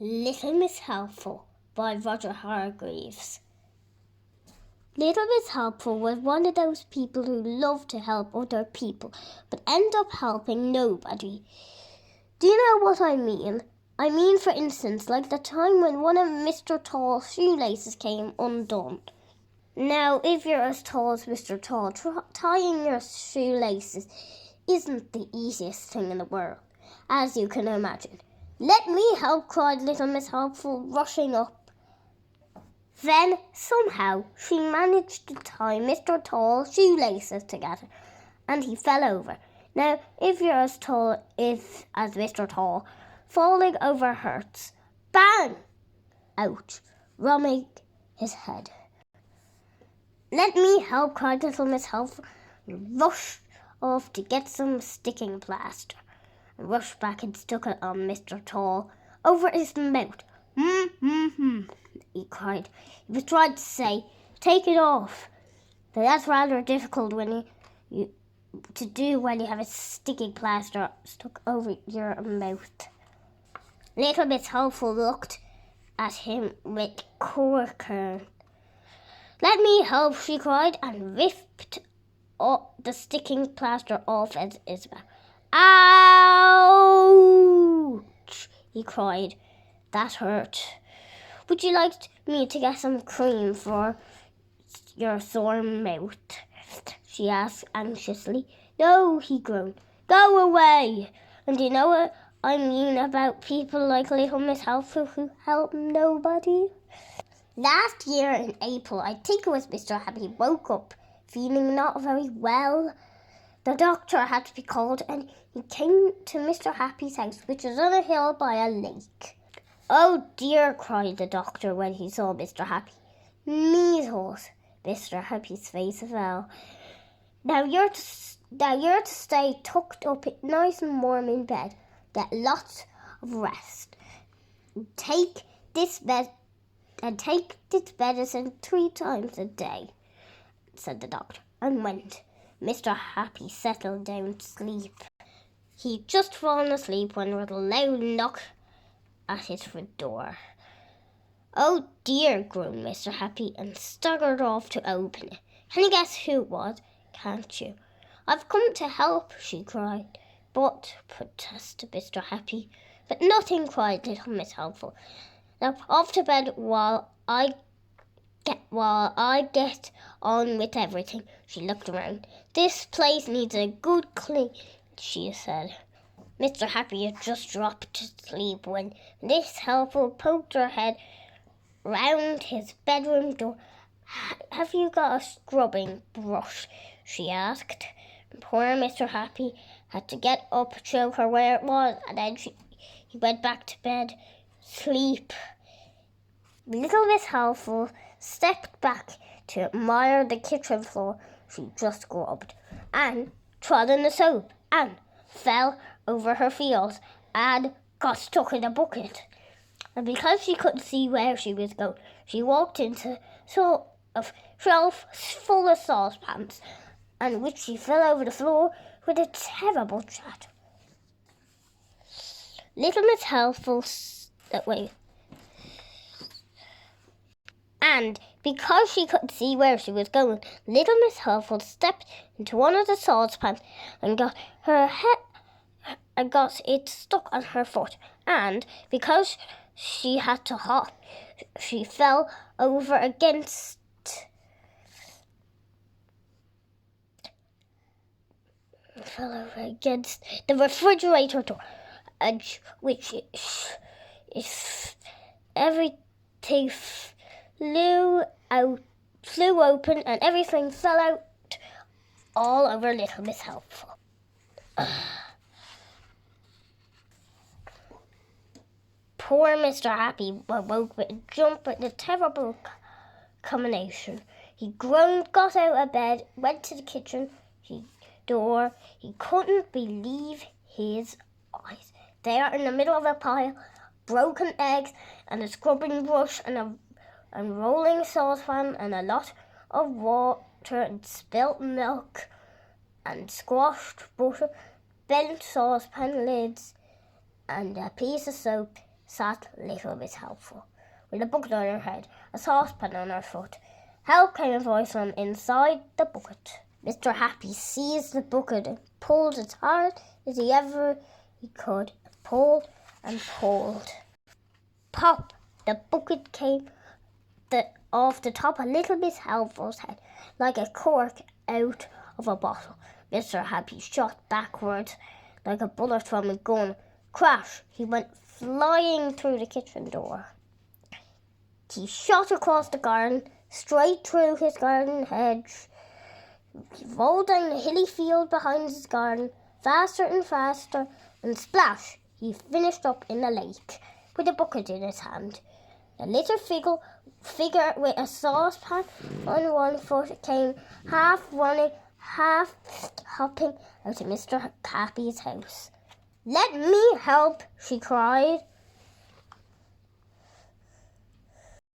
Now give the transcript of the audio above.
Little Miss Helpful by Roger Hargreaves. Little Miss Helpful was one of those people who love to help other people, but end up helping nobody. Do you know what I mean? I mean, for instance, like the time when one of Mr. Tall's shoelaces came undone. Now, if you're as tall as Mr. Tall, tying your shoelaces isn't the easiest thing in the world, as you can imagine. "Let me help," cried Little Miss Helpful, rushing up. Then, somehow, she managed to tie Mr. Tall's shoelaces together, and he fell over. Now, if you're as tall as Mr. Tall, falling over hurts. Bang! Ouch! Rubbing his head. "Let me help," cried Little Miss Helpful, and rushed off to get some sticking plaster, and rushed back and stuck it on Mr. Tall over his mouth. He cried. He was trying to say, "Take it off," but that's rather difficult when you have a sticking plaster stuck over your mouth. Little Miss Helpful looked at him with concern. "Let me help," she cried, and ripped the sticking plaster off his mouth. "Ouch!" he cried. "That hurt. Would you like me to get some cream for your sore mouth?" she asked anxiously. "No," he groaned. "Go away." And you know what I mean about people like Little Miss Helpful who help nobody? Last year in April, I think it was, Mr. Happy woke up feeling not very well. The doctor had to be called, and he came to Mr. Happy's house, which was on a hill by a lake. "Oh dear," cried the doctor when he saw Mr. Happy. "Measles." Mr. Happy's face fell. Now you're to stay tucked up nice and warm in bed. Get lots of rest. Take this medicine 3 times a day," said the doctor, and went. Mr. Happy settled down to sleep. He'd just fallen asleep when there was a loud knock at his front door. "Oh dear," groaned Mr. Happy, and staggered off to open it. "Can you guess who it was, can't you?" "I've come to help," she cried. "But," protested Mr. Happy. "But nothing," cried Little Miss Helpful. "Now off to bed while I get on with everything." She looked around. "This place needs a good clean," she said. Mr. Happy had just dropped to sleep when Miss Helpful poked her head round his bedroom door. "Have you got a scrubbing brush?" she asked. Poor Mr. Happy had to get up, show her where it was, and then he went back to bed. Sleep. Little Miss Helpful stepped back to admire the kitchen floor she just scrubbed, and trod on the soap, and fell over her heels, and got stuck in a bucket. And because she couldn't see where she was going, she walked into sort of shelf full of saucepans, and which she fell over the floor with a terrible clatter. Little Miss Helpful And because she couldn't see where she was going, Little Miss Helpful stepped into one of the saucepans and got it stuck on her foot. And because she had to hop, she fell over against the refrigerator door, which is everything flew open, and everything fell out all over Little Miss Helpful. Poor Mr. Happy woke with a jump and a terrible combination. He groaned, got out of bed, went to the kitchen door. He couldn't believe his eyes. There in the middle of a pile, broken eggs and a scrubbing brush and rolling saucepan and a lot of water and spilt milk and squashed butter, bent saucepan lids and a piece of soap sat Little Miss Helpful, with a bucket on her head, a saucepan on her foot. Help, came a voice from inside the bucket. Mr. Happy seized the bucket and pulled as hard as he could, and pulled and pulled. Pop! The bucket came off the top of Little Miss Helpful's head like a cork out of a bottle. Mr. Happy shot backwards like a bullet from a gun. Crash! He went flying through the kitchen door. He shot across the garden, straight through his garden hedge. He rolled down the hilly field behind his garden, faster and faster, and splash! He finished up in the lake with a bucket in his hand. The little figure with a saucepan on one foot came half running, half hopping out of Mr. Happy's house. "Let me help," she cried.